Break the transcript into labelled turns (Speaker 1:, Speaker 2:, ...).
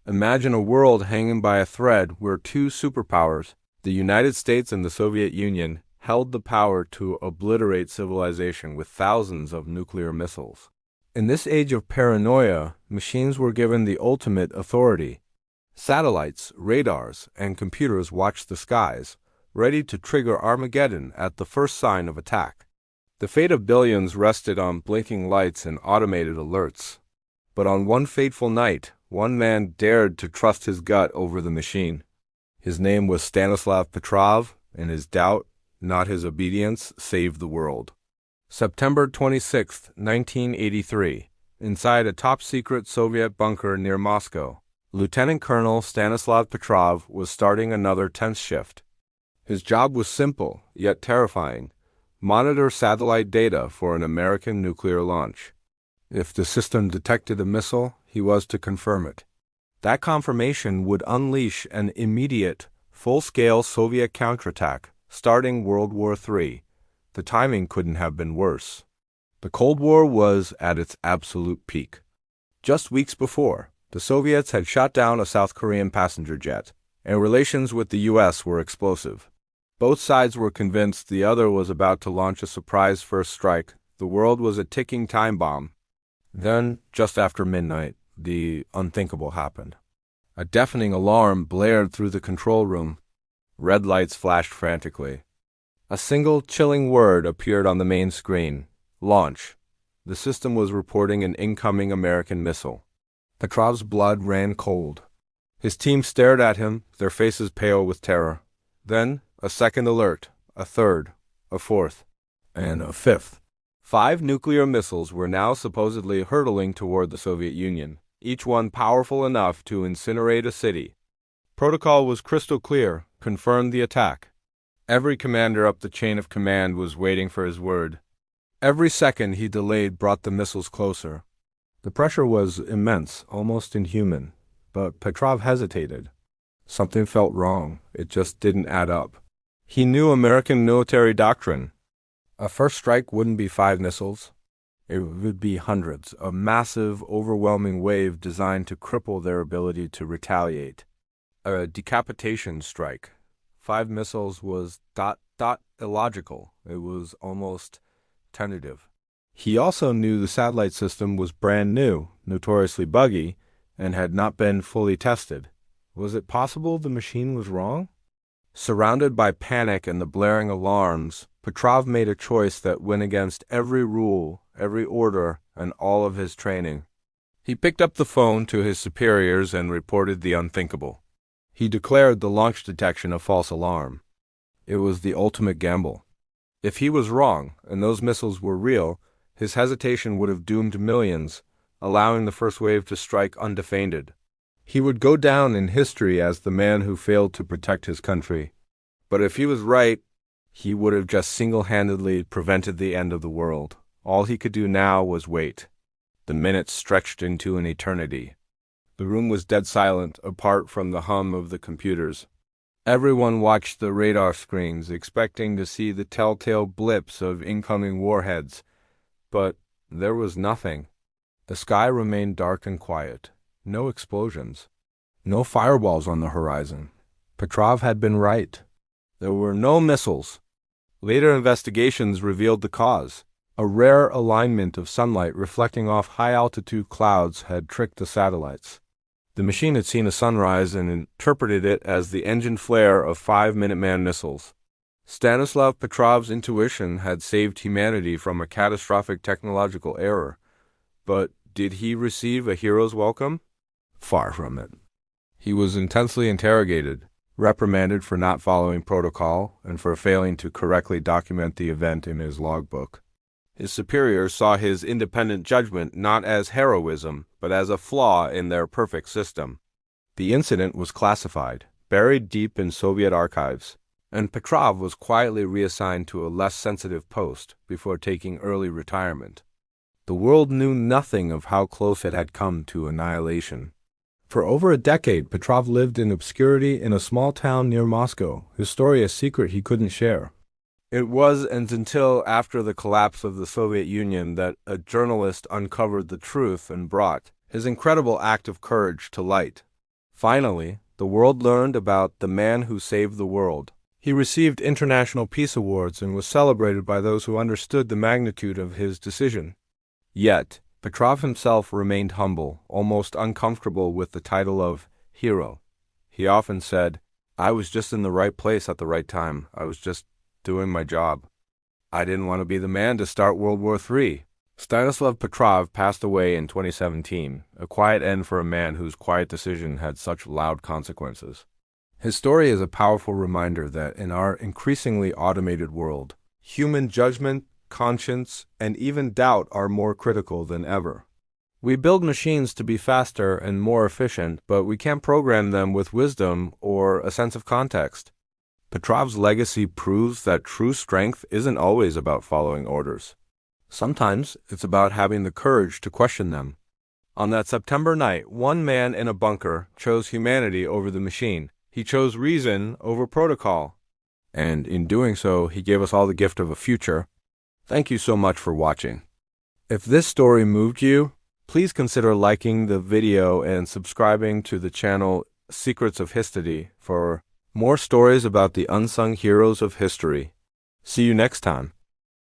Speaker 1: Imagine a world hanging by a thread where two superpowers, the United States and the Soviet Union, held the power to obliterate civilization with thousands of nuclear missiles. In this age of paranoia, machines were given the ultimate authority. Satellites, radars, and computers watched the skies, ready to trigger Armageddon at the first sign of attack. The fate of billions rested on blinking lights and automated alerts. But on one fateful night, one man dared to trust his gut over the machine. His name was Stanislav Petrov, and his doubt, not his obedience, saved the world. September 26, 1983. Inside a top-secret Soviet bunker near Moscow, Lieutenant Colonel Stanislav Petrov was starting another tense shift. His job was simple, yet terrifying: monitor satellite data for an American nuclear launch. If the system detected a missile, he was to confirm it. That confirmation would unleash an immediate, full-scale Soviet counterattack, starting World War III. The timing couldn't have been worse. The Cold War was at its absolute peak. Just weeks before, the Soviets had shot down a South Korean passenger jet, and relations with the U.S. were explosive. Both sides were convinced the other was about to launch a surprise first strike. The world was a ticking time bomb. Then, just after midnight, the unthinkable happened. A deafening alarm blared through the control room. Red lights flashed frantically. A single chilling word appeared on the main screen: launch. The system was reporting an incoming American missile. Petrov's blood ran cold. His team stared at him, their faces pale with terror. Then, a second alert, a third, a fourth, and a fifth. 5 nuclear missiles were now supposedly hurtling toward the Soviet Union, each one powerful enough to incinerate a city. Protocol was crystal clear: confirm the attack. Every commander up the chain of command was waiting for his word. Every second he delayed brought the missiles closer. The pressure was immense, almost inhuman, but Petrov hesitated. Something felt wrong. It just didn't add up. He knew American military doctrine. A first strike wouldn't be 5 missiles. It would be hundreds, a massive, overwhelming wave designed to cripple their ability to retaliate. A decapitation strike. 5 missiles was illogical. It was almost tentative. He also knew the satellite system was brand new, notoriously buggy, and had not been fully tested. Was it possible the machine was wrong? Surrounded by panic and the blaring alarms, Petrov made a choice that went against every rule, every order, and all of his training. He picked up the phone to his superiors and reported the unthinkable. He declared the launch detection a false alarm. It was the ultimate gamble. If he was wrong, and those missiles were real, his hesitation would have doomed millions, allowing the first wave to strike undefended. He would go down in history as the man who failed to protect his country. But if he was right, he would have just single-handedly prevented the end of the world. All he could do now was wait. The minutes stretched into an eternity. The room was dead silent, apart from the hum of the computers. Everyone watched the radar screens, expecting to see the telltale blips of incoming warheads. But there was nothing. The sky remained dark and quiet. No explosions. No fireballs on the horizon. Petrov had been right. There were no missiles. Later investigations revealed the cause. A rare alignment of sunlight reflecting off high-altitude clouds had tricked the satellites. The machine had seen a sunrise and interpreted it as the engine flare of 5 Minuteman missiles. Stanislav Petrov's intuition had saved humanity from a catastrophic technological error. But did he receive a hero's welcome? Far from it. He was intensely interrogated, reprimanded for not following protocol, and for failing to correctly document the event in his logbook. His superiors saw his independent judgment not as heroism, but as a flaw in their perfect system. The incident was classified, buried deep in Soviet archives, and Petrov was quietly reassigned to a less sensitive post before taking early retirement. The world knew nothing of how close it had come to annihilation. For over a decade, Petrov lived in obscurity in a small town near Moscow, his story a secret he couldn't share. It wasn't until after the collapse of the Soviet Union that a journalist uncovered the truth and brought his incredible act of courage to light. Finally, the world learned about the man who saved the world. He received international peace awards and was celebrated by those who understood the magnitude of his decision. Yet, Petrov himself remained humble, almost uncomfortable with the title of hero. He often said, "I was just in the right place at the right time. I was just doing my job. I didn't want to be the man to start World War III." Stanislav Petrov passed away in 2017, a quiet end for a man whose quiet decision had such loud consequences. His story is a powerful reminder that in our increasingly automated world, human judgment, conscience, and even doubt are more critical than ever. We build machines to be faster and more efficient, but we can't program them with wisdom or a sense of context. Petrov's legacy proves that true strength isn't always about following orders. Sometimes it's about having the courage to question them. On that September night, one man in a bunker chose humanity over the machine. He chose reason over protocol. And in doing so, he gave us all the gift of a future. Thank you so much for watching. If this story moved you, please consider liking the video and subscribing to the channel Secrets of History for more stories about the unsung heroes of history. See you next time.